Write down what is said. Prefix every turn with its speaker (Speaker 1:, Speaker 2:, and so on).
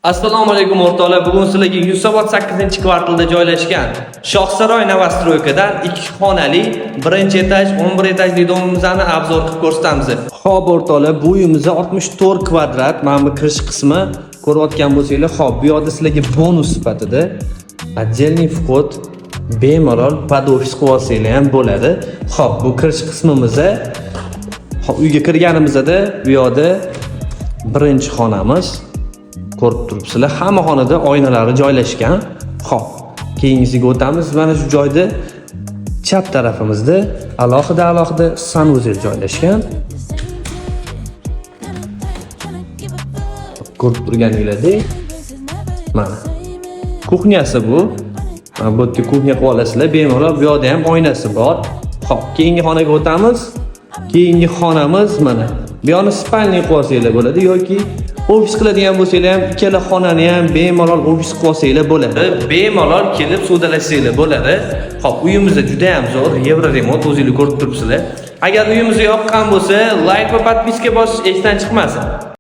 Speaker 1: Assalomu alaykum o'rtoqlar. Bugun sizlarga Yunusobod 8-kvartalda joylashgan Shohsaroy Novostroykadan 2 xonali 1-etaj, 11 etajli domimizni obzor qilib ko'rsatamiz. Xo'p o'rtoqlar, bu uyimiz 64 kvadrat. Mana bu kirish qismi ko'rayotgan bo'lsanglar, xo'p, bu yerda sizlarga bonus sifatida отдельный вход bemalol podofis qilib olsanglar ham bo'ladi. Xo'p, bu kirish qismimizda uyga kirganimizda bu yerda birinchi xonamiz. Ko'rib turibsizlar, hamma xonada oynalari joylashgan. Xo'p, keyingisiga o'tamiz. Mana shu joyda chap tarafimizda alohida sanuzel joylashgan. Ko'rib turganingizdek, mana kuxnyasi bu. Mana bu yerda kuxnya qilib olasizlar, bemalol. Bu yerda ham oynasi bor. Xo'p, keyingi xonaga o'tamiz. Keyingi xonamiz mana. Bu yerni spalniy qilib olsanglar bo'ladi yoki ofis qiladigan bo'lsanglar ham ikkala xonani ham bemalol ofis qilib olsanglar bo'ladi. Bemalol kelib sudalashsanglar bo'ladi. Xo'p, uyimiz juda ham zo'r, Yevro remont o'zingizlar ko'rib turibsizlar. Agar uyimiz yoqqan bo'lsa, like va podpiska bosish esdan chiqmasin.